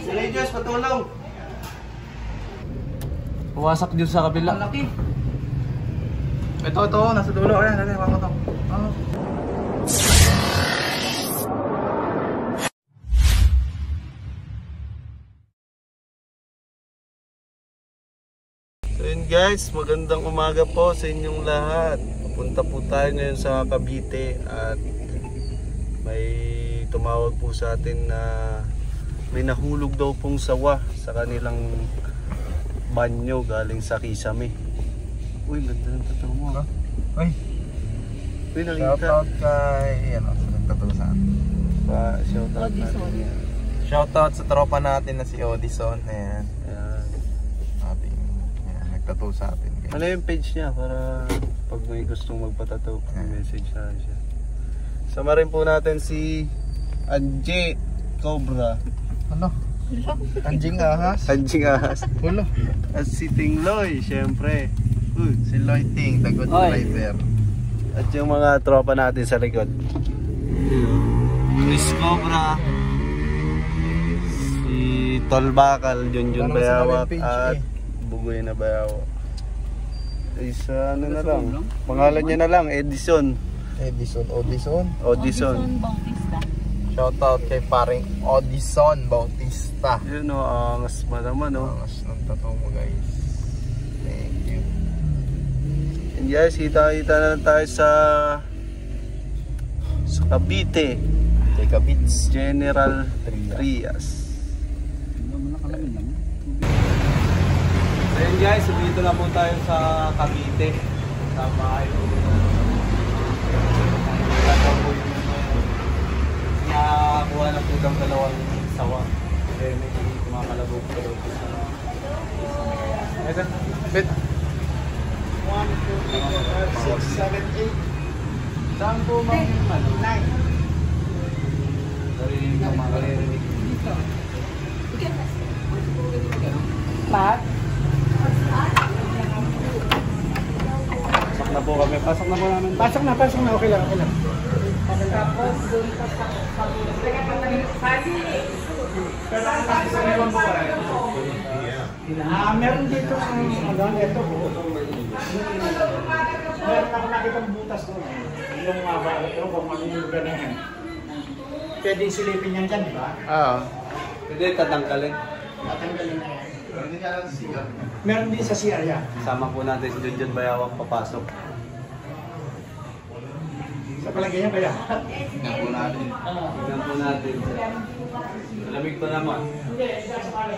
Sige, Diyos, patulong. Puwasak dito sa kabila. Malaki. Ito, nasa dulo. Ayan, dali, wako to. So yun guys, magandang umaga po sa inyong lahat. Papunta po tayo ngayon sa Cavite at may tumawag po sa atin na may nahulog daw pong sawa sa kanilang banyo galing sa Kisame. Uy, ganda ng totoo mo. Uy, nakita. shoutout kay, nagtatulo sa atin. Shoutout natin. Shoutout sa tropa natin na si Odison. Ayan. Nagtatulo sa atin. Ano yung page niya para pag may gustong magpatato, message na siya. Sama rin po natin si Anje Cobra. Ano? Anjing ahas? Anjing ahas. Hulo. At si Tingloy, syempre. Si Loy Ting, the good driver. At yung mga tropa natin sa likod. Chris Cobra, si Tolbakal, Junjun Bayawak, at Bugoy na Bayawak. Isa ano na lang, pangalan niya na lang, Odison Bautista. Shoutout kay paring Odison Bautista. Yun o, angas pa naman o. Angas ng tattoo mo guys. Thank you. And guys, kita-kita na lang tayo sa Cavite. Kay Cavite General Trias. Ayun guys, dito na po tayo sa Cavite. Tama yung nakakuha na po ng dalawang sawa. Kasi may kumakalabog ko daw po sa bit 1, 2, 3, 4, 5, 6, 7, 8. Saan po mga 9? Narinig ka mga narinig. Pat? Pasok na po kami. Pasok na po namin. Pasok na. Okay lang. Tapos doon pa sa meron dito ang ito po. Meron ako nakitang butas doon. Yung ito kung ano yung lugar na yan. Pwede silipin yan dyan, di ba? Oo. Pwede tatanggalin. Tatanggalin na yan. Meron din sa CR yan. Sama po natin si Junjun Bayawak papasok. Sa palagay niya kaya? Tingnan po natin. Tignan po natin. Malamig pa naman.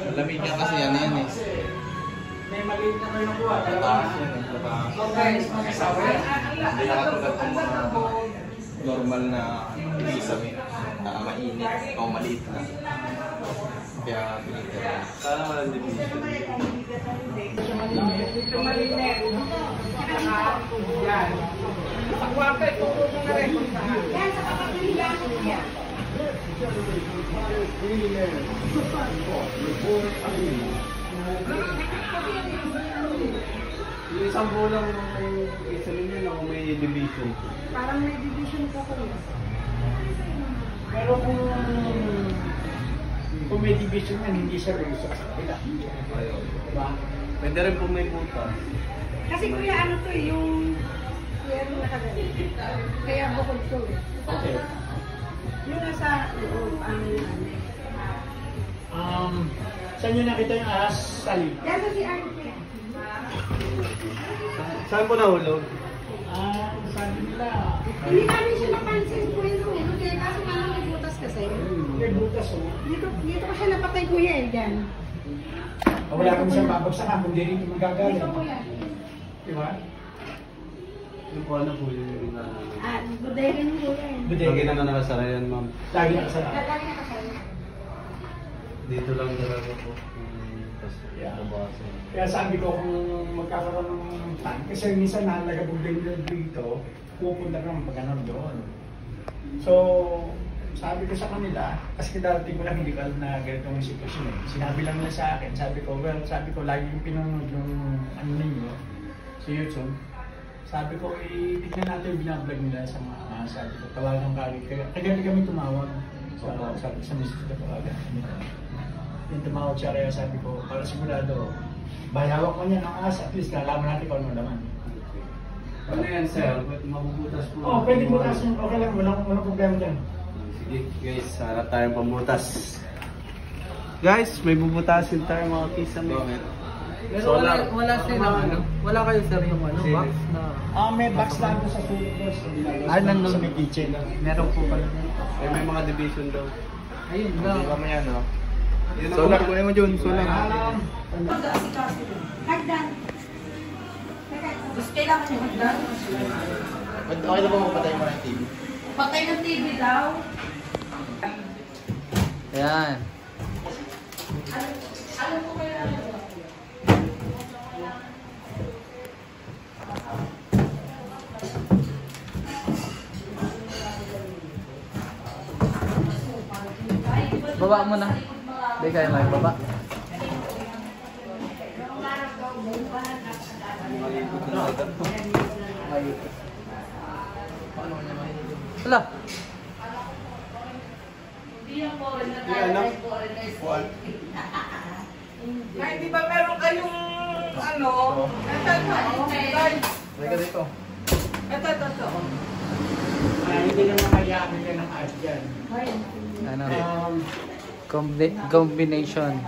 Malamig niya kasi yan eh. May maliit na kayo nakuha. Mataas yan eh. Hindi nakatulad ng mga normal na Kisame na mainit o maliit na. Kaya pinitira. Sana walang division. Ito maliit. Yan. Pakuha ka, ituro mo na rin. Yan, sa kapatilihan niya. Yung isang bulang may isalim yun ako may division. parang may division po ko. Pero kung may division yan, hindi siya rin sa kapila. Diba? Pwede rin po may butas. Kasi kuya ano to yung yung nakagalit. Kaya bukod to. Okay. Yung nasa loob ang saan nyo nakita yung ahas, Sally? yan sa si Arne. Saan po nahulog? Sabi nila. Hindi namin siya napansin kuya nung ano. Kaya kaso parang may butas kasi. May butas o. Dito ko siya napatay kuya eh. Diyan. Wala kami siyang babagsakan, kundi rito magagaling. Dito kuya. Diba? Yung po ano po yung Buday rin kuya eh. lagi naman nakasara yan ma'am. Lagi nakasara. Lagi nakasaya. Dito lang talaga po. Kaya sabi ko kung magkakaroon ng plan, kasi minsan nalagabog din dito, pupunta naman pag ano doon. So, sabi ko sa kanila, kasi darating ko lang hindi ko alam na ganitong sitwasyon eh. Sinabi lang nila sa akin, sabi ko lagi yung pinanood yung ano ninyo, sa YouTube. Sabi ko, tignan natin yung binablog nila sa mga, sabi ko, tawagan kami. Kaya kami tumawag sa misis ko tawagan. Yung tumawag siya kaya sabi ko, para sigurado, bayawak mo niya ng asa, at least nalaman natin kung ano naman. Ano yan, sir? Mabubutas po. Oo, pwede butas yun. Okay lang, walang problema dyan. Sige, guys, harap tayong pambutas. Guys, may bubutasin tayo mga kisame. Pero wala sir yung ano? Wala kayo sir yung ano, box na... May box lang doon sa sulok ko. nandun. Sa may kitchen. Meron po pala. May mga division daw. Ayun lang. Hindi kami yan, no? Yun ang Solar, kunin mo dyan, solar. Hagdan. Gusto kailangan yung hagdan. Okay na ba magpatay mo ng TV? Patay ng TV daw. Ayan. Alam ko kaya Baba mo na. Hindi kayo may baba. Wala. Ay, di ba meron kayong ano? May ka dito. Ito. Hindi naman kaya kami ng art dyan. Ano? Combination.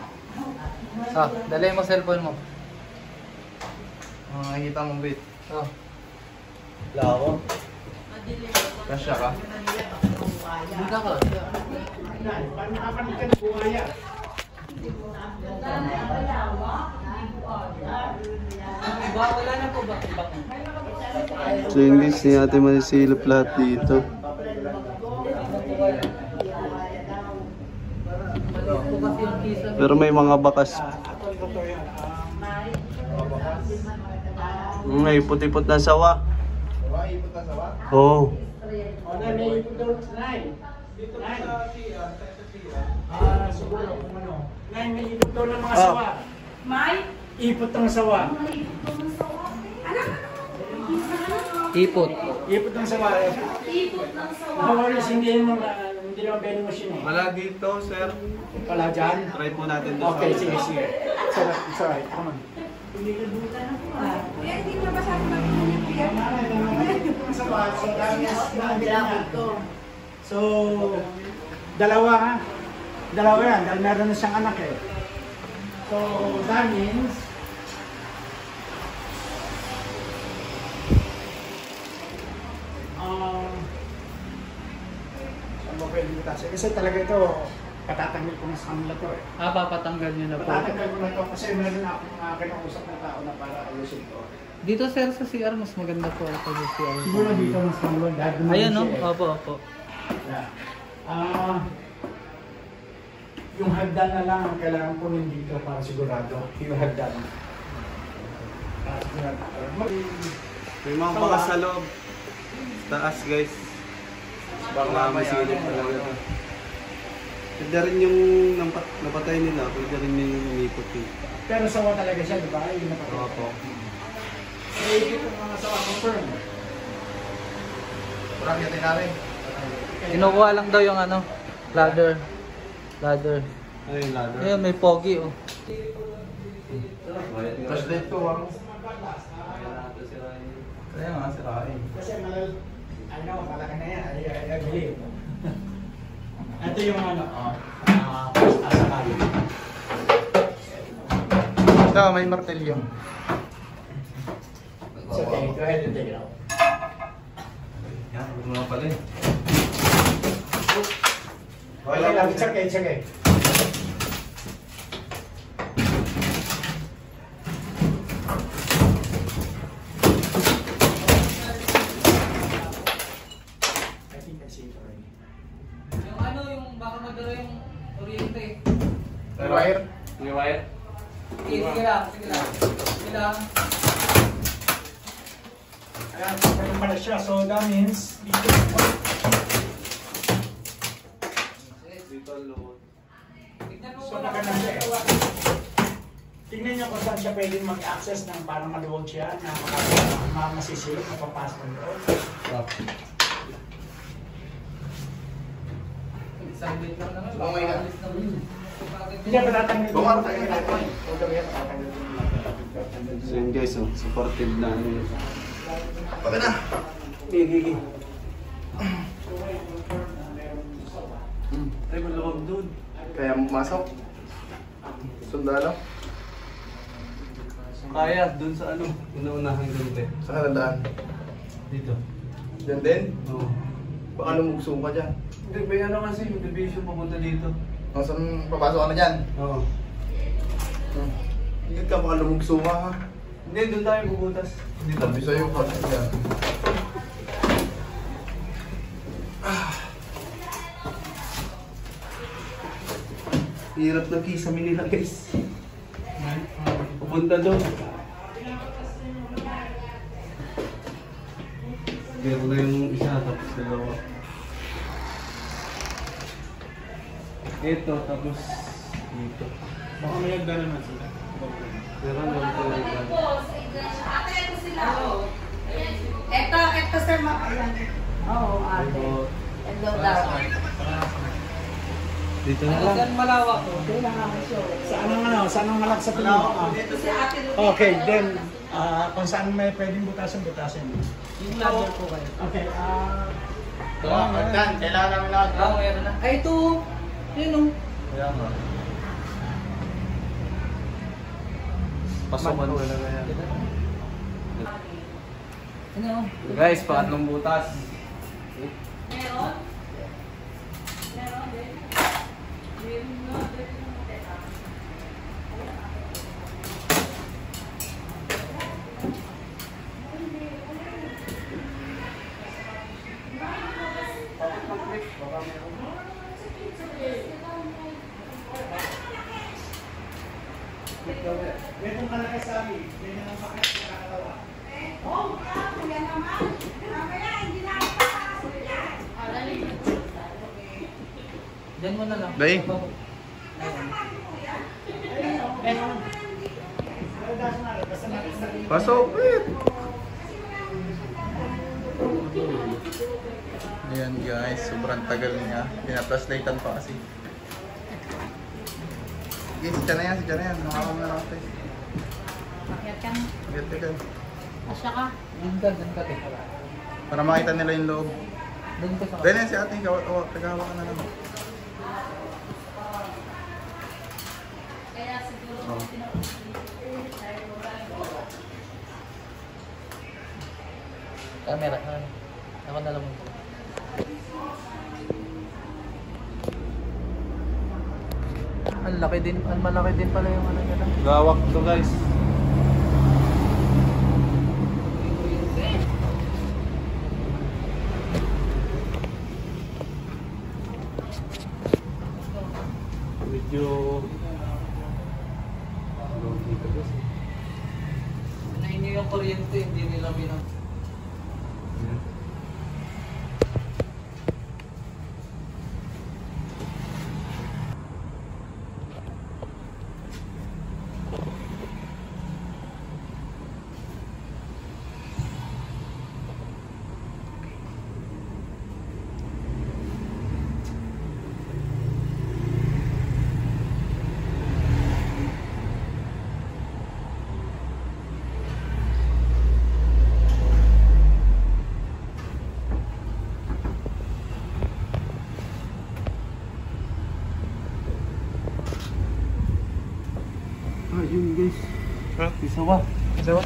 Ah, dali mo cellphone mo. Nakikita mo, bit. Oh. Wala ako. Kasya ka? Dito ko. Paano nakapanood ka ng buhaya? Wala na po ba? So yung guys, hindi natin masisilip lahat dito. Pero may mga bakas. May puti-put na sawa. Oo. May ipot daw, Nay. Siguro kung ano. Nay, may ipot daw ng mga sawa. May? Ipot ng sawa. Ipot. Ipot ng sawa. Ipot ng sawa. Hawaris, hindi naman vending machine eh. Wala dito, sir. Wala dyan? Try po natin doon. Okay, sige. It's alright, come on. Kuya, hindi mo masyado mag-init, kuya. So, dalawa ha? Dalawa yan, dahil meron na siyang anak eh. So, that means, saan ba pwede itasin? Kasi talaga ito, patatanggal ko na sa kanila to eh. Ah, papatanggal nyo na po. Patatanggal ko na to kasi meron na akong kinausap na tao na para ayusin to. Dito sir sa CR, mas maganda po ako sa CR. Siguro dito mas maluwag dahil gumawa Ayan no? siya eh. Opo. Yeah. Yung hagdan na lang ang kailangan kunin dito para sigurado. Yung hagdan. Para sigurado. May mga bakas sa loob. Taas, guys. Baka masilip talaga ito. Pwede rin yung napatay nila. Pwede rin yung umipot eh. Pero sawa talaga siya, di ba? Yung napatay. Opo. Eh, ito yung mga sawa confirm. Parang yatin namin. Kinukuha lang daw yung ano, ladder. Ay, ladder. Ayun, may pogi oh. Crash date to, ah. Kaya nga, sirain. Kasi ano, malaki na yan. I believe. Ito yung ano, asakali. Ito, may martelyo. So, okay, go ahead and take it out. Yan, huwag mo na pala eh. Okay lang, it's okay. I think I see it already. Yung ano, yung baka magdala yung kuryente. May wire? May wire? Sige lang. Ayan, ganun pala siya. So that means, dito. Dito ang loob. So nagandang siya eh. Tingnan niyo kung saan siya pwedeng mag-access ng parang maluwag siya na masisilip, mapapasok ng loob. Isang bit lang naman. Oh my God. Alis naman yun. Bakit Hindi pa tatanggal. Bumara tayo ng light. So yun guys, oh, supported na ano yun. Pagka na. Gigi. Ay, maluwag doon. Kaya masok. Sundalo. Kaya, doon sa ano, una-unahang ganito. Saan ka nandaan? Dito. Diyan din? Oo. Baka lumugso ka dyan. Hindi, may ano kasi, yung division papunta dito. O, saan papasok ka na dyan? Oo. Hindi ka baka lumugso ka ha. Hindi, doon tayo bubutas. Dito. Sabi sa'yo, kasi dyan. Hirap ng kisame nila guys. Pupunta doon. Kaya ko na yung isa, tapos dalawa. Ito, tapos dito. Baka may hagdan naman sila. Pero ano ito yung Ito sir, ayan. Oo, ate. Hello daw. dito na lang. Yan malawak ko. Saan ang malak sa tingin mo? Dito si ate Lupita. Okay, then, kung saan may pwedeng butasan. Yung ladder po kayo. Okay, Kailangan namin lahat. Meron na. Ay, ito. Yun o. Kaya nga. Pasokan ko na yan. Ano? Guys, pangatlong butas. Meron ka na kasabi, ganyan ang bakit nakakatawa. Diyan mo na lang. Day. Pasok, wait. Ayan guys, sobrang tagal niya. Pinatranslatean pa kasi. Sige, si Tiyan na yan. Nakakam na lang ito. Bakit ka na? Get ka. Asya ka? Doon ka. Para makita nila yung loob. Doon ka sa Dahil yan si ate, tagawa ka na lang. Kaya siguro camera. Ako na lang mo. Ang malaki din pala yung ano nila. Gawak to guys. Medyo dito kasi. Sanayin nyo yung kuryente, hindi nila binang. Ayun guys. Ha? Isawa. Sawa?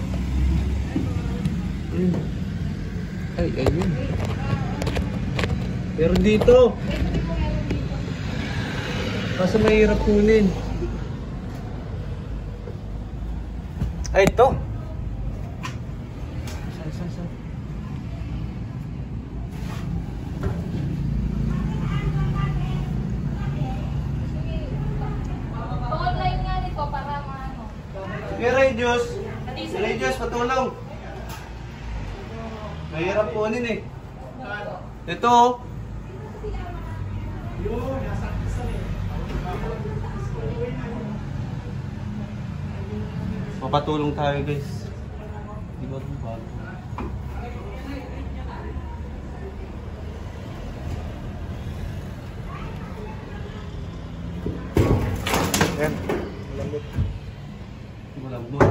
Ayun. Ay, ayun. Pero dito. Kaso mahirap kunin. Ay, ito. Saan. online nga nito para maano. Radius, patulong. Mahirap kunin eh. Ito. Papatulong tayo guys. Di ba ito bago? Malambot.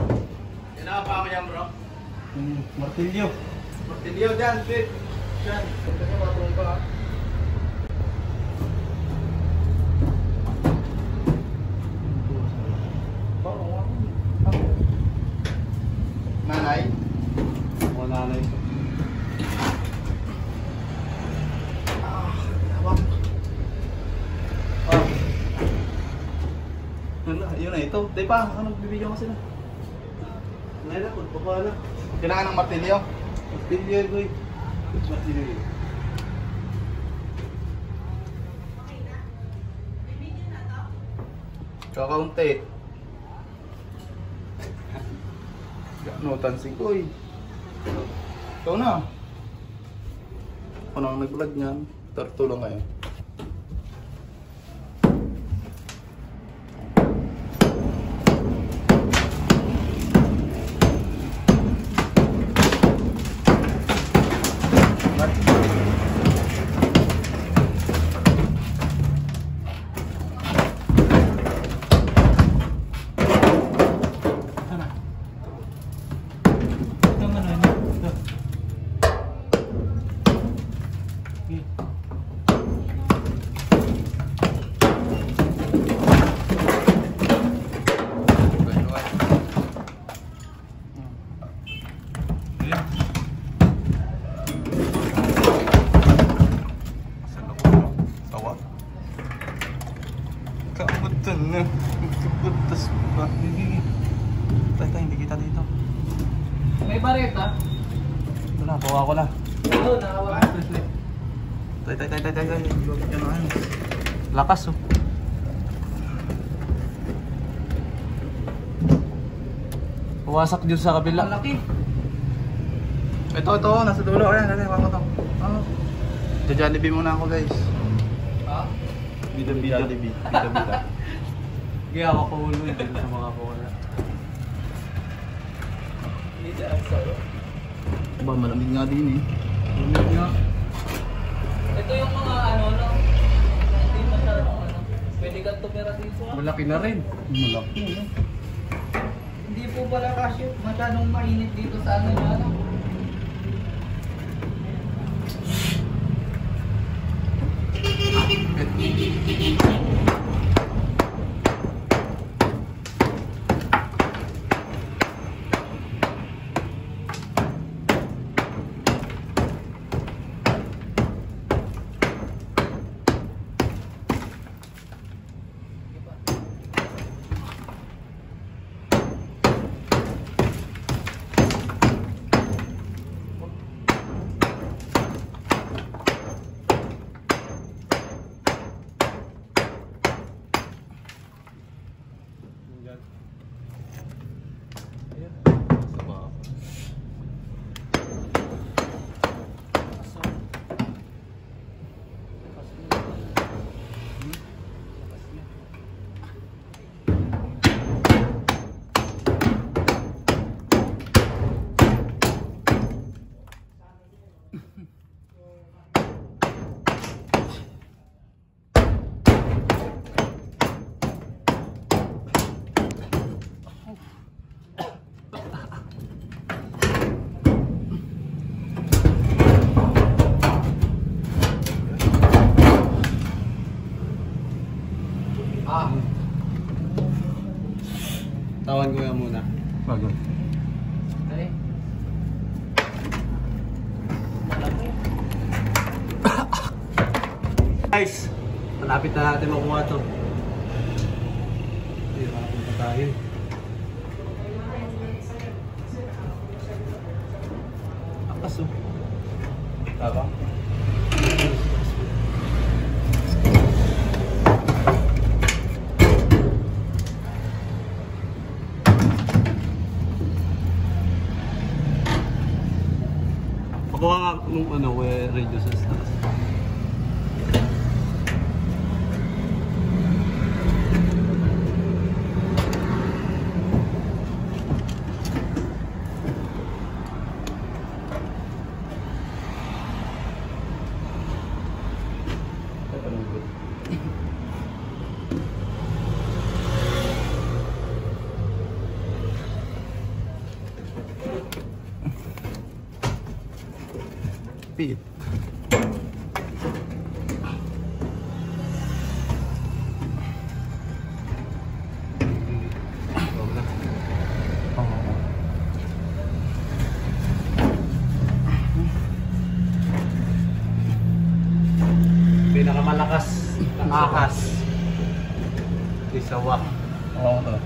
Kinakapa ko yan, bro. Martilyo. Martilyo dyan, Pip. Dyan. Ito ka, matulong pa. Nanay. Wala na ito. Yun na ito. Di pa, anong bibigyan ko sila? Ngayon na, pagpapa na. Kailangan ng martilyo. Martilyo ito eh. Martilyo eh. Kakaunti. Gano, tansing ko eh. Ikaw na. Ako nang nag-vlog niyan. Tartulong ngayon. Kabutan na. Kabutas pa. Tay, hindi kita dito. May bareta? Wala, bawa ko na. Oo, nakawa. Tay. Yan na. Lakas oh. Puwasak dito sa kabila. Malaki. Ito, nasa dulo. Ayan, hawa ko to. Oh. Jollibee muna ako, guys. Ha? Bida. Kaya ako kulo din sa mga kuwala. Hindi siya ang solo. Ba, malamig nga din eh. Ito yung mga ano, no? Hindi masyadong ano. Pwede kang tumira dito. Malaki na rin. Malaki. Hindi po pala kasi masyadong mainit dito sa ano na ano. Tawan ko yan muna. Bago. Okay. Guys, malapit na natin makuha to. Hirapan pa tayo. Akas oh. Tama? Pakuha nga nung ano, radio sa stars. malapit. Pinakamalakas ng ahas. Isawa. Oo.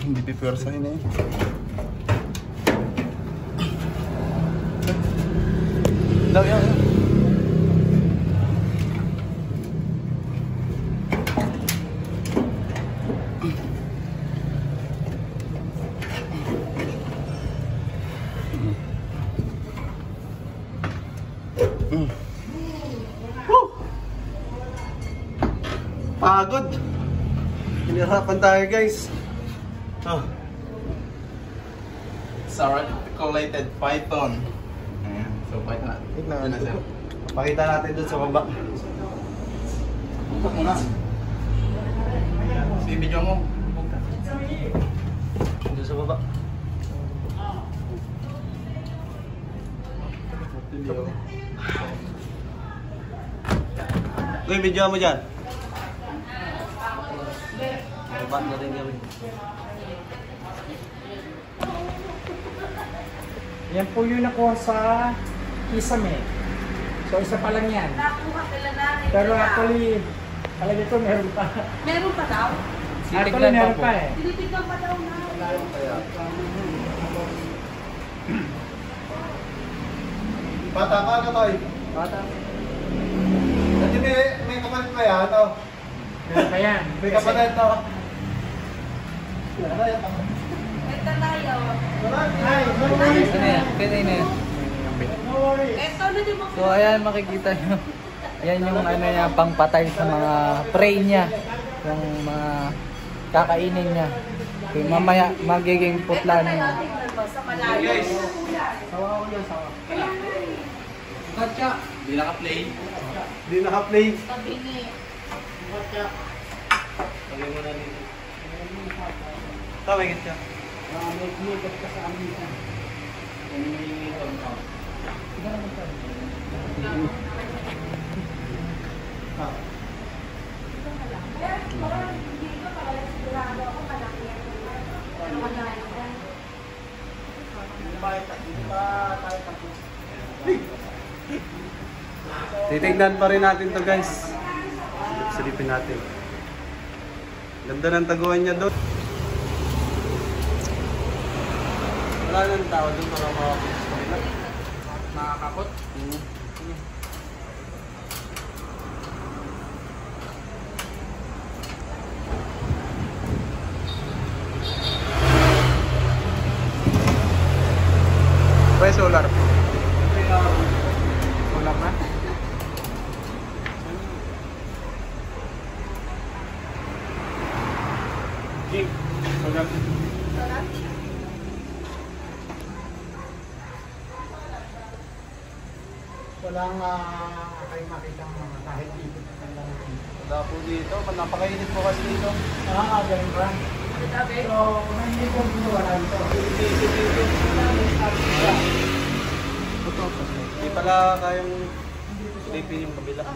Hindi pipwersahin eh. Daw yan. Pagod. Hinirapan tayo guys. Oh. It's a reticulated python. Ayan. So, python na. Tignan na sir. Pakita natin dun sa baba. Bukod mo na. Video mo. Dun sa baba. Uy, video mo dyan. Baba na rin kami. Yan po yung nakuha sa Kisame. So isa pa lang yan. Nakuha sila na rin. Pero actually, talaga ito meron pa. Meron pa daw? Actually meron pa eh. Tinitignan pa daw na. Bata ka na tayo. Bata. Kasi may kapalit pa yan, ito. Meron pa yan. May kapalit ito. Ito tayo. Ay, no worries. Pwede na yan. No worries. Ito na din mo. So ayan, makikita nyo. Ayan yung ano niya, pangpatay sa mga prey niya. Yung mga kakainin niya. Okay, mamaya magiging putla na yun. Sa malayo. Guys. Sawa ko yan, sawa. Katya! Hindi naka-play. Hindi naka-play. Sabi ni. Lagay mo na dito. Tawagin ka. May kinikat ka sa amin yan. Titignan pa rin natin to guys. Silipin natin. Ganda ng taguan niya doon. Wala nang tao doon para makakapit sa kanila. Makakakot? Pwede solar. Solar na? Jig. Solar. Walang kayo makita mga kahit ikot na lang. Wala po dito. Napakainit po kasi dito. Ganun ba? So, hindi ko wala dito. Hindi pala kayang silipin yung kabila.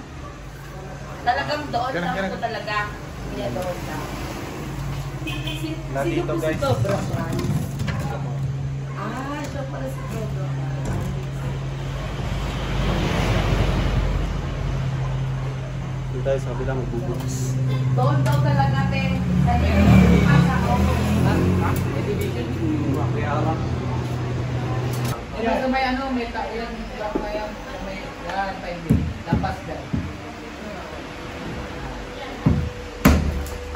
Talagang doon lang ko talaga. Hindi doon lang. Wala dito guys. Ah, siya pala si Pedro. Dito tayo sa kabila magbubukas. Doon daw talaga natin. Ito may ano, may yun, may yan, pwede. Lapas dyan.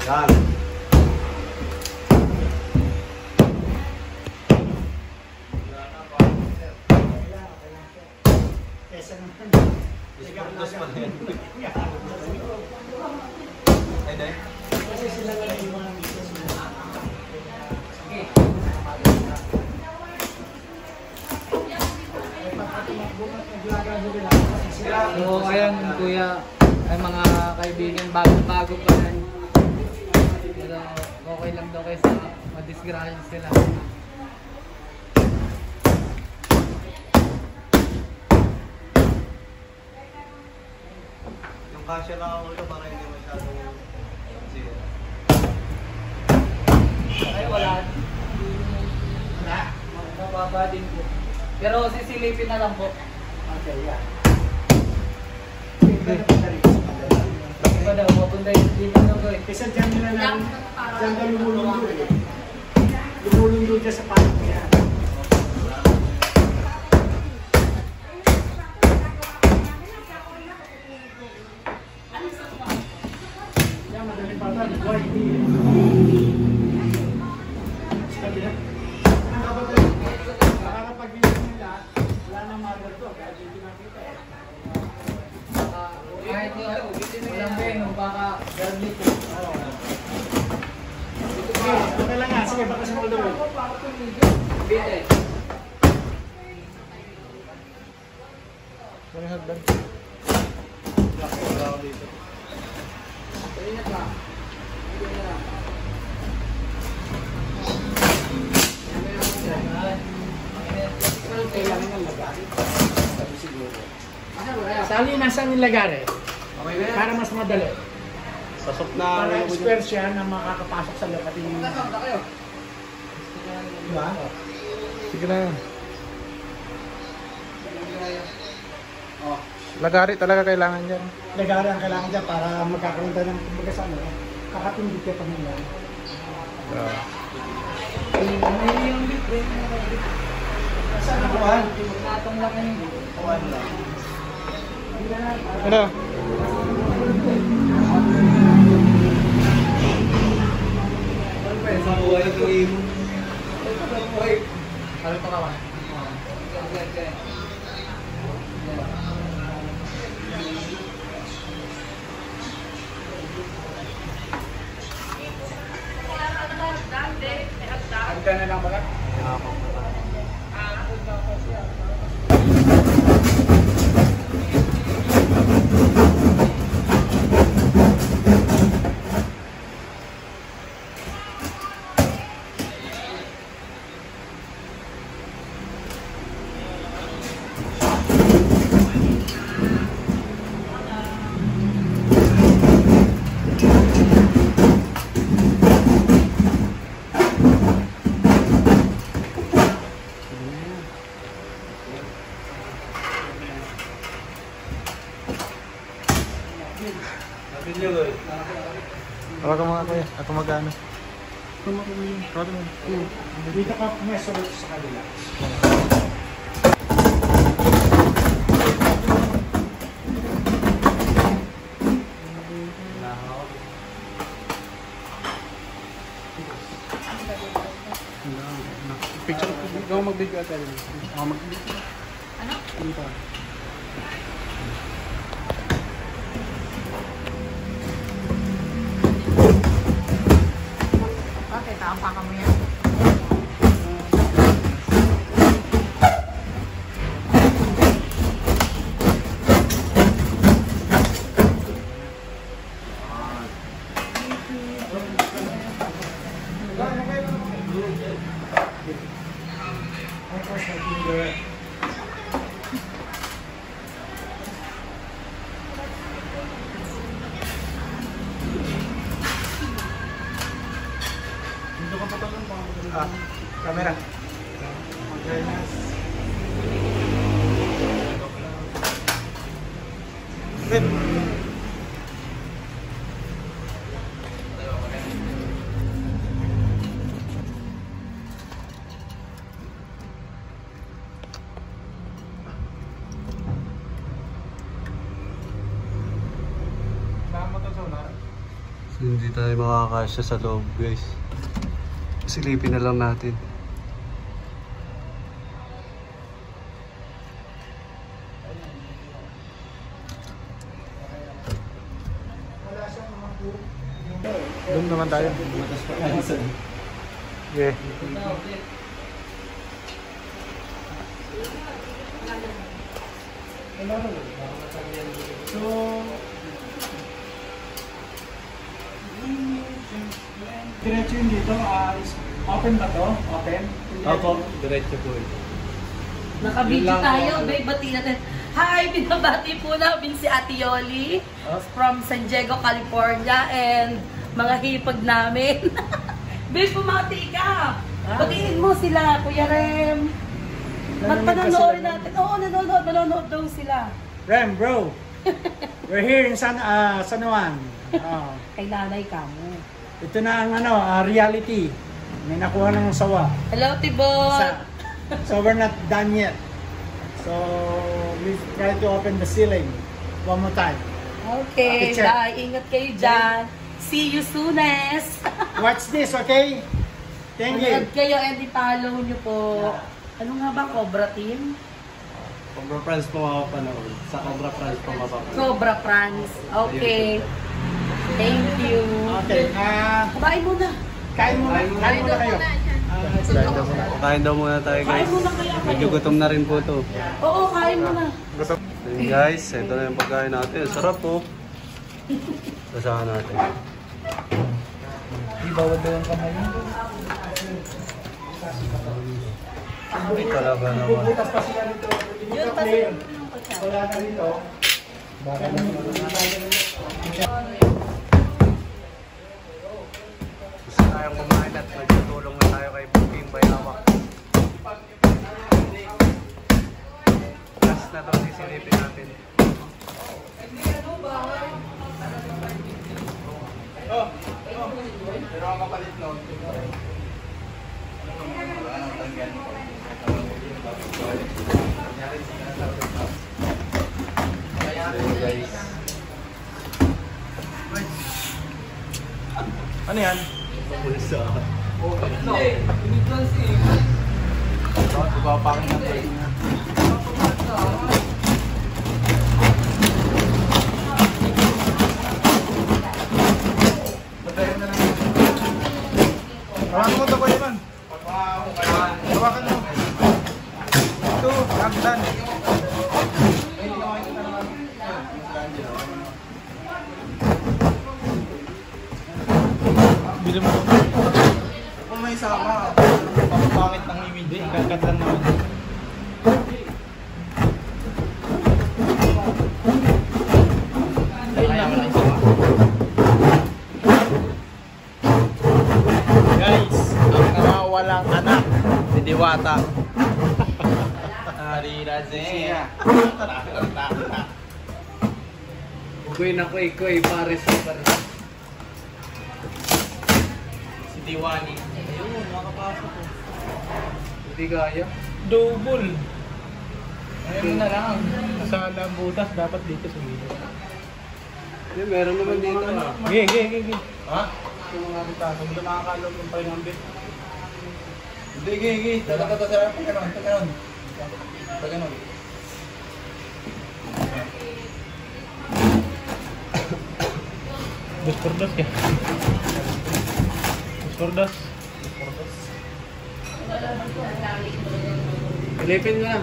Yan. Kesa naman. Dos pa yan. Ay, dahil. Kasi sila na yung mga misis mo. Okay. Ay mga kaibigan, bago-bago pa yan. Pero okay lang daw kaysa madisgrasya sila. Yung kasya lang ako ito para hindi masyadong sira. Ay wala. Mababa din po. Pero sisilipin na lang po. Okay, yeah. Iba daw, mapunta yung dito na po eh. Kasi dyan nila lang, dyan daw lumulundo eh. Lumulundo dyan sa panik niya. Yan, madaling patan. White tea. Sabi na. Nakakapag-inom nila, wala nang mother to. Kahit hindi nakita eh. Kahit walang venom, baka garli po. Okay lang nga, sige, baka sa Moldo. Bite. May hagdan. Wala ako dito. Ingat ba? Kailangan ng lagari. Sabi siguro. Sali nasa nilagari. Para mas madali. Pasok na Para ako dyan. expert siya na makakapasok sa loob at yung... Diba? Sige na yan. Lagari talaga kailangan dyan. Lagari ang kailangan dyan para magkakaroon tayo ng kumbaga sa ano. Kakatindi ka pa nila. Yung libre. Saan nakuhan? Magtatong lang yun. Ano? Ano pa kawan? Hagdan na lang ba? Tawag ka mga kuya. Ako magano. Dito ka pumesulot sa kanila. Picture ko. Ikaw mag-video at tayo. Ako mag-video. Ano? Dito. Bakit? Taampa ka mo yan? Camera. Good. So, hindi tayo makakasya sa loob, guys. Silipin na lang natin. Doon naman tayo. Yeah. So, diretso yun dito. Open ba to? Open? Opo, diretso po. Nakabidyo tayo, babe, bati natin. Hi, binabati po namin si Ate Yoli from San Diego, California, and mga hipag namin. Babe, pumati ka! Batiin mo sila, Kuya Rem. Panonood natin. Oo, manonood daw sila. Rem, bro. We're here in San Juan. Kay nanay ka mo. Ito na ang reality. May nakuha ng sawa. Hello, Tibot! So we're not done yet. So we try to open the ceiling one more time. Okay, Check. bye. Ingat kayo dyan. See you soonest. Watch this, okay? Thank you. Ingat kayo and i-follow nyo po. Ano nga ba, Cobra Team? Cobra France po mapapanood. Sa Cobra France po mapapanood. Cobra France. Okay. Thank you. Okay. Kumain muna. Kain muna kayo. Kain daw muna tayo guys. Kain muna kayo. Medyo gutom na rin po to. Oo, kain muna. Ayun guys, ito na yung pagkain natin. Sarap po. Sasahan natin. Di bawal daw ang kamay mo. Ay talaga naman. Bubutas pa sila dito. Yun, Clear. pasok. Wala na dito. Gusto tayong kumain at nagtutulong na tayo kay Booking Bayawak. Last na to sisilipin natin. Pero ang kapalit nun. Guys. Ano yan? Pulsa. Bakit ipapakin na ito? Hawakan mo ito ko naman. Hawakan mo. Ito, hagdan. Bili mo. Kung may sama, papapangit ng imid. Kakat lang naman. Guys, ang nawawalang anak si Diwata. Arirazea. Kuy na kuy, pares. Si Diwani. Ayun, makapasok ko. Hindi kaya. Double. Ayun na lang. Sa lambutas, dapat dito sa video. Meron naman dito. Gigi. Ha? Yung mga bitaso, hindi makakalog yung palinambit. Hindi, gigi. Dala ka sa pagkaroon. Pagkaroon. Dos por dos ya. Dos por dos. Ilipin mo na.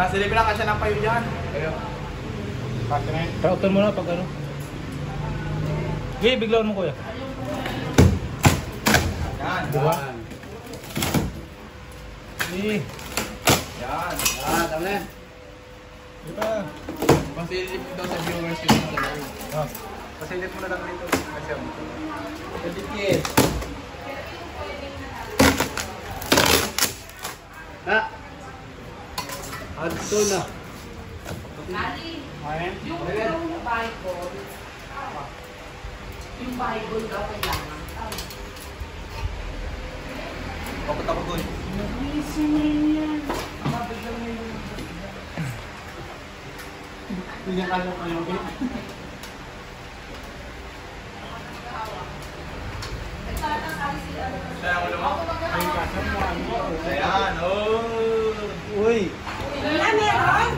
Silipin lang kasi ng payo dyan. Pautan mo na pag ano. Gigi, biglawan mo kuya. Yan. Diba? Gigi. Yan. Tama na yan. Diba? Pasilip daw sa viewers yun sa loob. Pasilip mo na lang dito. Kasi Kadikit. adto na. Yung Bible, yung Bible daw kailangan. Bakit ako doon? Nag-iisip na yan. Mabiglang na yung... Hindi ka lang kayo. Sayang mo naman. Ayan, oh. Uy! Wala meron!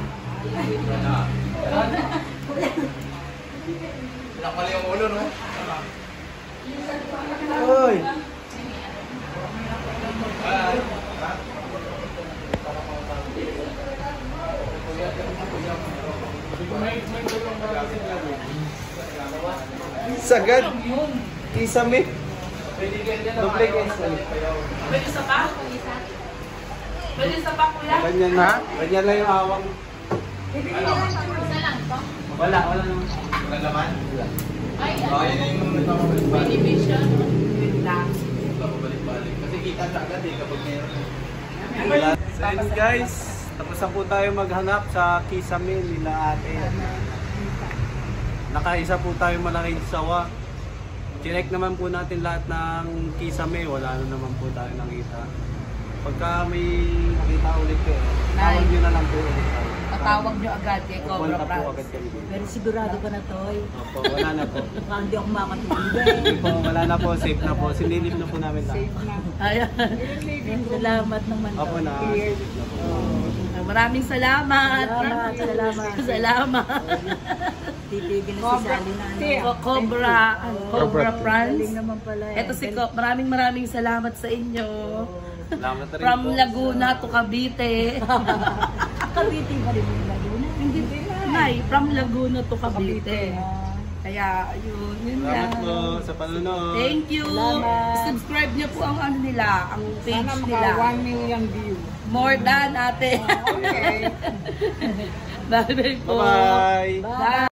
Pinakmali yung ulo, no? Uy! Sagad! Kisame. Duplicate. Pwede sa pa? Pwede sa pa, kuya? Ganyan na. Ganyan lang yung awang. Isa lang to? Wala naman. Wala naman. Ay, Oh, yun yung nagpapabalik-balik. division. Wait lang. Nagpapabalik-balik. Kasi kita siya agad eh kapag meron. So yun guys, tapos na po tayo maghanap sa kisame nila ate. Nakaisa po tayo malaking sawa. Chinek naman po natin lahat ng kisame, wala na naman po tayo nakita. Pagka may nakita ulit ko, tawag nyo na lang po ulit tayo. Tatawag nyo agad kay Cobra Pupunta po Franz. agad kami. Pero sigurado ka na, Toy. Opo, wala na po. Baka hindi ako makatulog. Hindi po, wala na po, safe na po. Sinilip na po namin lahat. Ayan. Salamat naman, Opo Toy. na. Maraming salamat. Salamat. Salamat. Titigil na si Sally na. Cobra Franz. Galing naman pala. Ito si Cop. Maraming salamat sa inyo. Salamat na rin From po. Laguna to Cavite. Cavite ba rin yung Laguna? Hindi Nay, from Laguna to Cavite. Kaya yun lang. Salamat po sa panonood. Thank you. Salamat. Subscribe niyo po ang ano nila, ang page Sana nila. maka 1 million view. More than ate. Okay. Bye-bye po. Bye-bye. Bye.